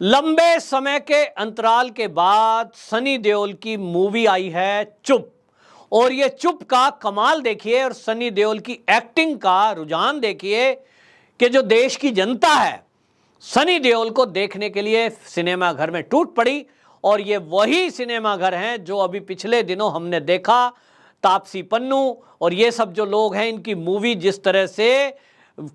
लंबे समय के अंतराल के बाद सनी देओल की मूवी आई है चुप। और ये चुप का कमाल देखिए और सनी देओल की एक्टिंग का रुझान देखिए कि जो देश की जनता है सनी देओल को देखने के लिए सिनेमा घर में टूट पड़ी। और ये वही सिनेमा घर हैं जो अभी पिछले दिनों हमने देखा, तापसी पन्नू और ये सब जो लोग हैं, इनकी मूवी जिस तरह से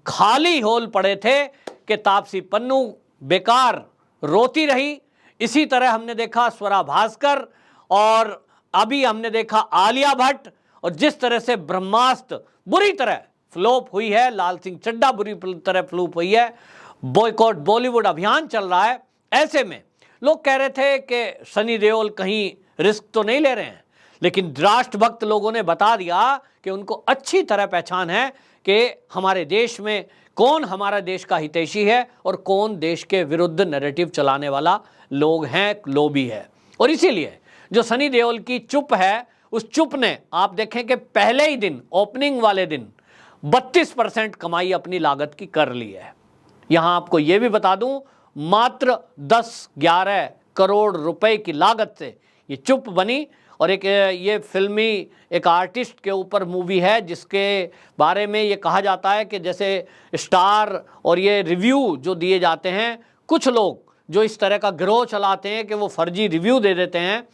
खाली होल पड़े थे कि तापसी पन्नू बेकार रोती रही। इसी तरह हमने देखा स्वरा भास्कर और अभी हमने देखा आलिया भट्ट। और जिस तरह से ब्रह्मास्त्र बुरी तरह फ्लॉप हुई है, लाल सिंह चड्ढा बुरी तरह फ्लॉप हुई है, बॉयकॉट बॉलीवुड अभियान चल रहा है। ऐसे में लोग कह रहे थे कि सनी देओल कहीं रिस्क तो नहीं ले रहे हैं, लेकिन राष्ट्रभक्त लोगों ने बता दिया कि उनको अच्छी तरह पहचान है कि हमारे देश में कौन हमारा देश का हितैषी है और कौन देश के विरुद्ध नैरेटिव चलाने वाला लोग हैं, लॉबी है। और इसीलिए जो सनी देओल की चुप है, उस चुप ने आप देखें कि पहले ही दिन, ओपनिंग वाले दिन 32% कमाई अपनी लागत की कर ली है। यहां आपको यह भी बता दूं, मात्र 10-11 करोड़ रुपए की लागत से ये चुप बनी। और एक ये फिल्मी एक आर्टिस्ट के ऊपर मूवी है जिसके बारे में ये कहा जाता है कि जैसे स्टार और ये रिव्यू जो दिए जाते हैं, कुछ लोग जो इस तरह का गिरोह चलाते हैं कि वो फर्जी रिव्यू दे देते हैं,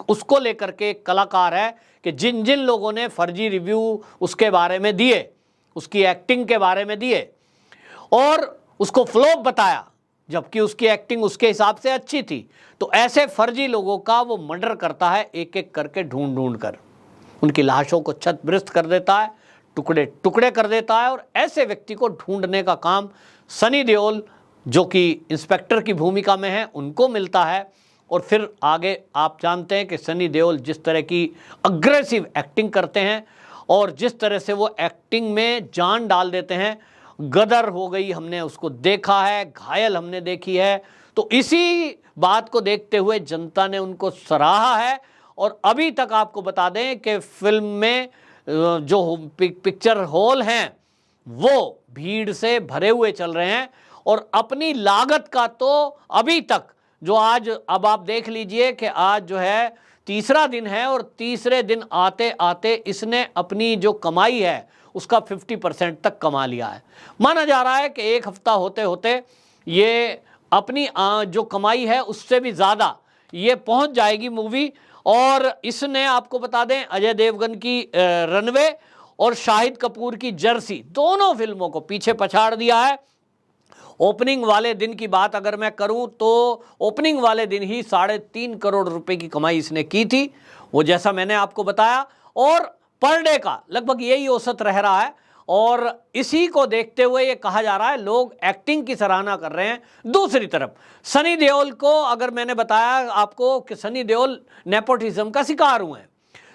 उसको लेकर के एक कलाकार है कि जिन जिन लोगों ने फर्जी रिव्यू उसके बारे में दिए, उसकी एक्टिंग के बारे में दिए और उसको फ्लॉप बताया, जबकि उसकी एक्टिंग उसके हिसाब से अच्छी थी, तो ऐसे फर्जी लोगों का वो मर्डर करता है, एक एक करके ढूंढ ढूंढ कर उनकी लाशों को छत-बिस्त कर देता है, टुकड़े टुकड़े कर देता है। और ऐसे व्यक्ति को ढूंढने का काम सनी देओल, जो कि इंस्पेक्टर की भूमिका में है, उनको मिलता है। और फिर आगे आप जानते हैं कि सनी देओल जिस तरह की अग्रेसिव एक्टिंग करते हैं और जिस तरह से वो एक्टिंग में जान डाल देते हैं। गदर हो गई हमने उसको देखा है, घायल हमने देखी है, तो इसी बात को देखते हुए जनता ने उनको सराहा है। और अभी तक आपको बता दें कि फिल्म में जो पिक्चर हॉल हैं वो भीड़ से भरे हुए चल रहे हैं। और अपनी लागत का तो अभी तक जो आज, अब आप देख लीजिए कि आज जो है तीसरा दिन है और तीसरे दिन आते आते इसने अपनी जो कमाई है उसका 50% तक कमा लिया है। माना जा रहा है कि एक हफ्ता होते होते ये अपनी जो कमाई है उससे भी ज़्यादा ये पहुंच जाएगी मूवी। और इसने आपको बता दें अजय देवगन की रनवे और शाहिद कपूर की जर्सी दोनों फिल्मों को पीछे पछाड़ दिया है। ओपनिंग वाले दिन की बात अगर मैं करूं तो ओपनिंग वाले दिन ही 3.5 करोड़ रुपए की कमाई इसने की थी, वो जैसा मैंने आपको बताया। और पर डे का लगभग यही औसत रह रहा है। और इसी को देखते हुए ये कहा जा रहा है, लोग एक्टिंग की सराहना कर रहे हैं। दूसरी तरफ सनी देओल को, अगर मैंने बताया आपको कि सनी देओल नेपोटिज्म का शिकार हुए हैं,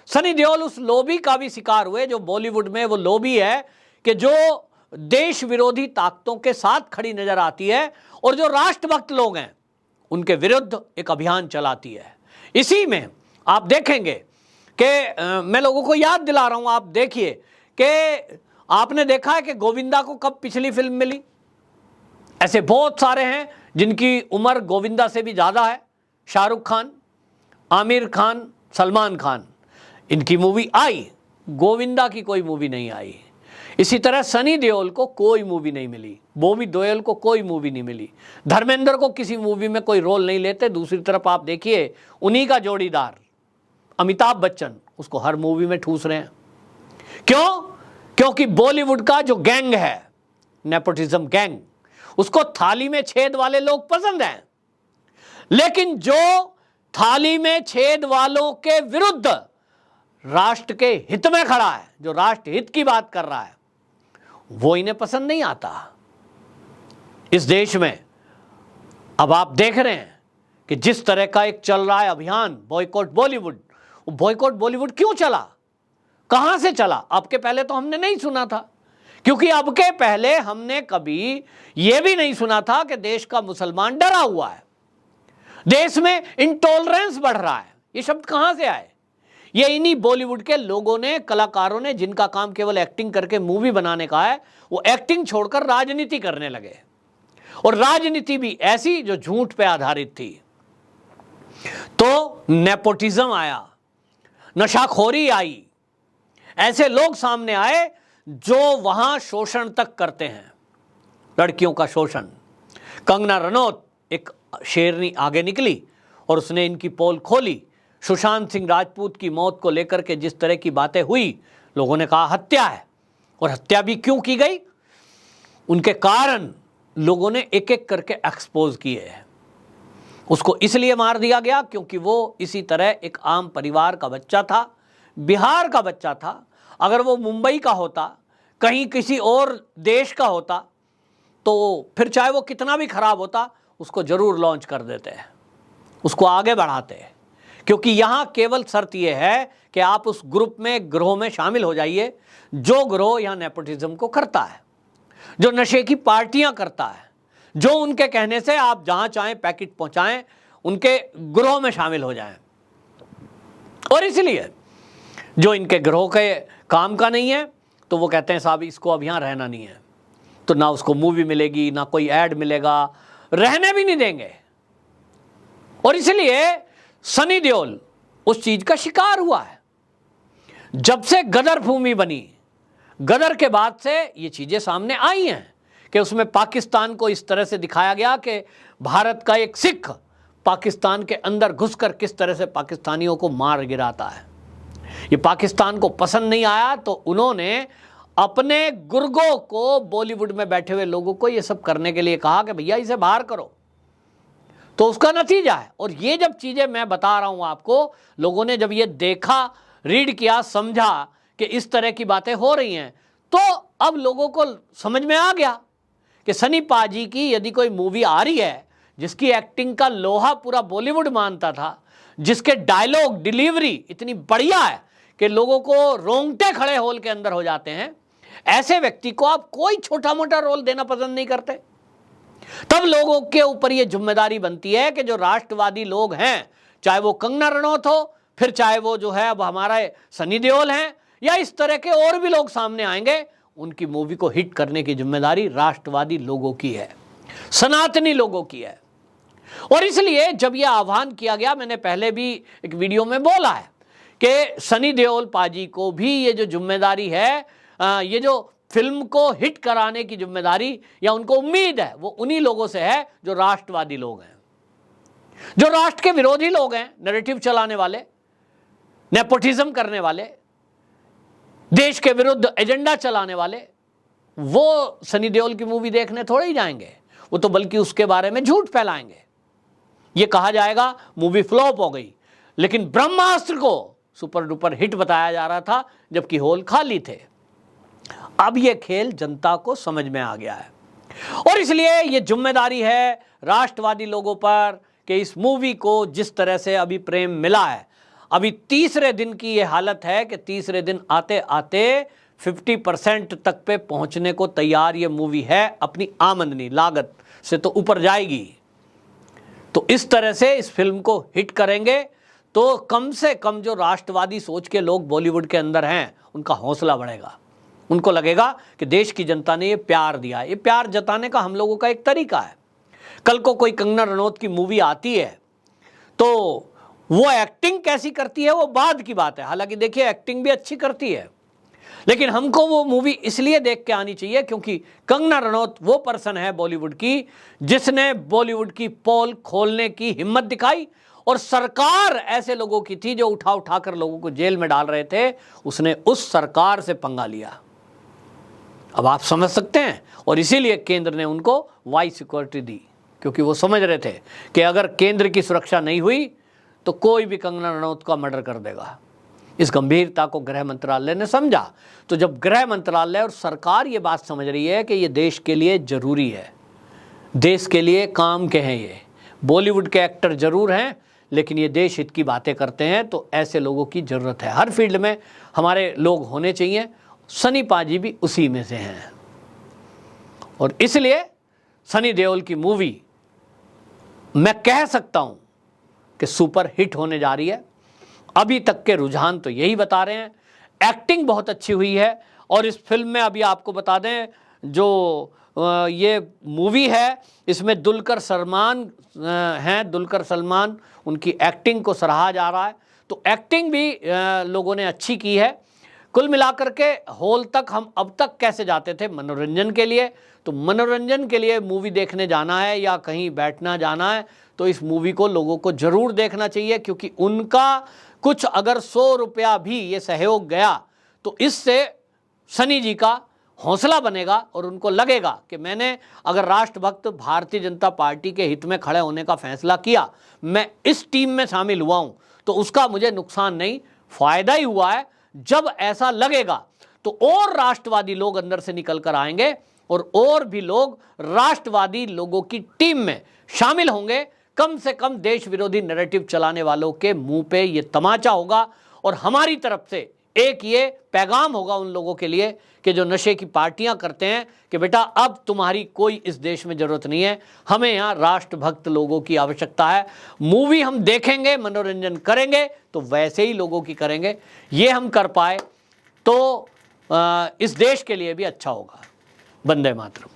सनी देओल उस लॉबी का भी शिकार हुए जो बॉलीवुड में वो लॉबी है कि जो देश विरोधी ताकतों के साथ खड़ी नजर आती है और जो राष्ट्रभक्त लोग हैं उनके विरुद्ध एक अभियान चलाती है। इसी में आप देखेंगे कि मैं लोगों को याद दिला रहा हूं, आप देखिए कि आपने देखा है कि गोविंदा को कब पिछली फिल्म मिली। ऐसे बहुत सारे हैं जिनकी उम्र गोविंदा से भी ज्यादा है, शाहरुख खान, आमिर खान, सलमान खान, इनकी मूवी आई, गोविंदा की कोई मूवी नहीं आई। इसी तरह सनी देओल को कोई मूवी नहीं मिली, बॉबी देओल को कोई मूवी नहीं मिली, धर्मेंद्र को किसी मूवी में कोई रोल नहीं लेते। दूसरी तरफ आप देखिए उन्हीं का जोड़ीदार अमिताभ बच्चन, उसको हर मूवी में ठूस रहे हैं। क्यों? क्योंकि बॉलीवुड का जो गैंग है, नेपोटिज्म गैंग, उसको थाली में छेद वाले लोग पसंद हैं। लेकिन जो थाली में छेद वालों के विरुद्ध राष्ट्र के हित में खड़ा है, जो राष्ट्र हित की बात कर रहा है, वो इन्हें पसंद नहीं आता। इस देश में अब आप देख रहे हैं कि जिस तरह का एक चल रहा है अभियान बॉयकॉट बॉलीवुड, वो बॉयकॉट बॉलीवुड क्यों चला, कहां से चला? अब के पहले तो हमने नहीं सुना था, क्योंकि अब के पहले हमने कभी यह भी नहीं सुना था कि देश का मुसलमान डरा हुआ है, देश में इंटॉलरेंस बढ़ रहा है। ये शब्द कहां से आए? ये इन्हीं बॉलीवुड के लोगों ने, कलाकारों ने, जिनका काम केवल एक्टिंग करके मूवी बनाने का है, वो एक्टिंग छोड़कर राजनीति करने लगे। और राजनीति भी ऐसी जो झूठ पे आधारित थी। तो नेपोटिज्म आया, नशाखोरी आई, ऐसे लोग सामने आए जो वहां शोषण तक करते हैं, लड़कियों का शोषण। कंगना रनौत एक शेरनी आगे निकली और उसने इनकी पोल खोली। सुशांत सिंह राजपूत की मौत को लेकर के जिस तरह की बातें हुई, लोगों ने कहा हत्या है, और हत्या भी क्यों की गई, उनके कारण लोगों ने एक एक करके एक्सपोज किए हैं। उसको इसलिए मार दिया गया क्योंकि वो इसी तरह एक आम परिवार का बच्चा था, बिहार का बच्चा था। अगर वो मुंबई का होता, कहीं किसी और देश का होता, तो फिर चाहे वो कितना भी खराब होता, उसको जरूर लॉन्च कर देते हैं, उसको आगे बढ़ाते हैं। क्योंकि यहाँ केवल शर्त यह है कि आप उस ग्रुप में, गिरोह में शामिल हो जाइए जो गिरोह यहाँ नेपोटिज्म को करता है, जो नशे की पार्टियां करता है, जो उनके कहने से आप जहां चाहें पैकेट पहुंचाएं, उनके गिरोह में शामिल हो जाएं। और इसलिए जो इनके गिरोह के काम का नहीं है, तो वो कहते हैं साहब इसको अब यहां रहना नहीं है, तो ना उसको मूवी मिलेगी, ना कोई ऐड मिलेगा, रहने भी नहीं देंगे। और इसलिए सनी देओल उस चीज का शिकार हुआ है। जब से गदर भूमि बनी, गदर के बाद से ये चीजें सामने आई हैं कि उसमें पाकिस्तान को इस तरह से दिखाया गया कि भारत का एक सिख पाकिस्तान के अंदर घुसकर किस तरह से पाकिस्तानियों को मार गिराता है। ये पाकिस्तान को पसंद नहीं आया, तो उन्होंने अपने गुर्गों को, बॉलीवुड में बैठे हुए लोगों को ये सब करने के लिए कहा कि भैया इसे बाहर करो। तो उसका नतीजा है। और ये जब चीजें मैं बता रहा हूं आपको, लोगों ने जब ये देखा, रीड किया, समझा कि इस तरह की बातें हो रही हैं, तो अब लोगों को समझ में आ गया कि सनी पाजी की यदि कोई मूवी आ रही है जिसकी एक्टिंग का लोहा पूरा बॉलीवुड मानता था, जिसके डायलॉग डिलीवरी इतनी बढ़िया है कि लोगों को रोंगटे खड़े होल के अंदर हो जाते हैं, ऐसे व्यक्ति को आप कोई छोटा मोटा रोल देना पसंद नहीं करते। तब लोगों के ऊपर यह जिम्मेदारी बनती है कि जो राष्ट्रवादी लोग हैं, चाहे वो कंगना रनौत हो, फिर चाहे वो जो है अब हमारा सनी देओल हैं, या इस तरह के और भी लोग सामने आएंगे, उनकी मूवी को हिट करने की जिम्मेदारी राष्ट्रवादी लोगों की है, सनातनी लोगों की है। और इसलिए जब यह आह्वान किया गया, मैंने पहले भी एक वीडियो में बोला है कि सनी देओल पाजी को भी ये जो जिम्मेदारी है, ये जो फिल्म को हिट कराने की जिम्मेदारी या उनको उम्मीद है, वो उन्हीं लोगों से है जो राष्ट्रवादी लोग हैं, जो राष्ट्र के विरोधी लोग हैं, नैरेटिव चलाने वाले, नेपोटिज्म करने वाले, देश के विरुद्ध एजेंडा चलाने वाले। वो सनी देओल की मूवी देखने थोड़े ही जाएंगे, वो तो बल्कि उसके बारे में झूठ फैलाएंगे। ये कहा जाएगा मूवी फ्लॉप हो गई, लेकिन ब्रह्मास्त्र को सुपर डुपर हिट बताया जा रहा था जबकि हॉल खाली थे। अब ये खेल जनता को समझ में आ गया है, और इसलिए ये जिम्मेदारी है राष्ट्रवादी लोगों पर कि इस मूवी को जिस तरह से अभी प्रेम मिला है, अभी तीसरे दिन की ये हालत है कि तीसरे दिन आते आते 50% तक पे पहुंचने को तैयार ये मूवी है। अपनी आमदनी लागत से तो ऊपर जाएगी। तो इस तरह से इस फिल्म को हिट करेंगे तो कम से कम जो राष्ट्रवादी सोच के लोग बॉलीवुड के अंदर हैं, उनका हौसला बढ़ेगा। उनको लगेगा कि देश की जनता ने ये प्यार दिया। ये प्यार जताने का हम लोगों का एक तरीका है। कल को कोई कंगना रनौत की मूवी आती है तो वो एक्टिंग कैसी करती है वो बाद की बात है। हालांकि देखिए एक्टिंग भी अच्छी करती है, लेकिन हमको वो मूवी इसलिए देख के आनी चाहिए क्योंकि कंगना रनौत वो पर्सन है बॉलीवुड की जिसने बॉलीवुड की पोल खोलने की हिम्मत दिखाई, और सरकार ऐसे लोगों की थी जो उठा उठा कर लोगों को जेल में डाल रहे थे। उसने उस सरकार से पंगा लिया। अब आप समझ सकते हैं, और इसीलिए केंद्र ने उनको वाई सिक्योरिटी दी, क्योंकि वो समझ रहे थे कि अगर केंद्र की सुरक्षा नहीं हुई तो कोई भी कंगना रनौत का मर्डर कर देगा। इस गंभीरता को गृह मंत्रालय ने समझा। तो जब गृह मंत्रालय और सरकार ये बात समझ रही है कि ये देश के लिए जरूरी है, देश के लिए काम के हैं, ये बॉलीवुड के एक्टर जरूर हैं लेकिन ये देश हित की बातें करते हैं, तो ऐसे लोगों की ज़रूरत है। हर फील्ड में हमारे लोग होने चाहिए। सनी पाजी भी उसी में से हैं, और इसलिए सनी देओल की मूवी मैं कह सकता हूं कि सुपर हिट होने जा रही है। अभी तक के रुझान तो यही बता रहे हैं। एक्टिंग बहुत अच्छी हुई है, और इस फिल्म में अभी आपको बता दें जो ये मूवी है, इसमें दुलकर सलमान, उनकी एक्टिंग को सराहा जा रहा है। तो एक्टिंग भी लोगों ने अच्छी की है। कुल मिलाकर के हॉल तक हम अब तक कैसे जाते थे? मनोरंजन के लिए। तो मनोरंजन के लिए मूवी देखने जाना है या कहीं बैठना जाना है तो इस मूवी को लोगों को ज़रूर देखना चाहिए, क्योंकि उनका कुछ अगर 100 रुपया भी ये सहयोग गया तो इससे सनी जी का हौसला बनेगा और उनको लगेगा कि मैंने अगर राष्ट्रभक्त भारतीय जनता पार्टी के हित में खड़े होने का फैसला किया, मैं इस टीम में शामिल हुआ हूं, तो उसका मुझे नुकसान नहीं, फायदा ही हुआ है। जब ऐसा लगेगा तो और राष्ट्रवादी लोग अंदर से निकल कर आएंगे और भी लोग राष्ट्रवादी लोगों की टीम में शामिल होंगे। कम से कम देश विरोधी नैरेटिव चलाने वालों के मुंह पे ये तमाचा होगा और हमारी तरफ से एक ये पैगाम होगा उन लोगों के लिए कि जो नशे की पार्टियां करते हैं कि बेटा अब तुम्हारी कोई इस देश में जरूरत नहीं है, हमें यहाँ राष्ट्रभक्त लोगों की आवश्यकता है। मूवी हम देखेंगे, मनोरंजन करेंगे तो वैसे ही लोगों की करेंगे। ये हम कर पाए तो इस देश के लिए भी अच्छा होगा। वंदे मातरम।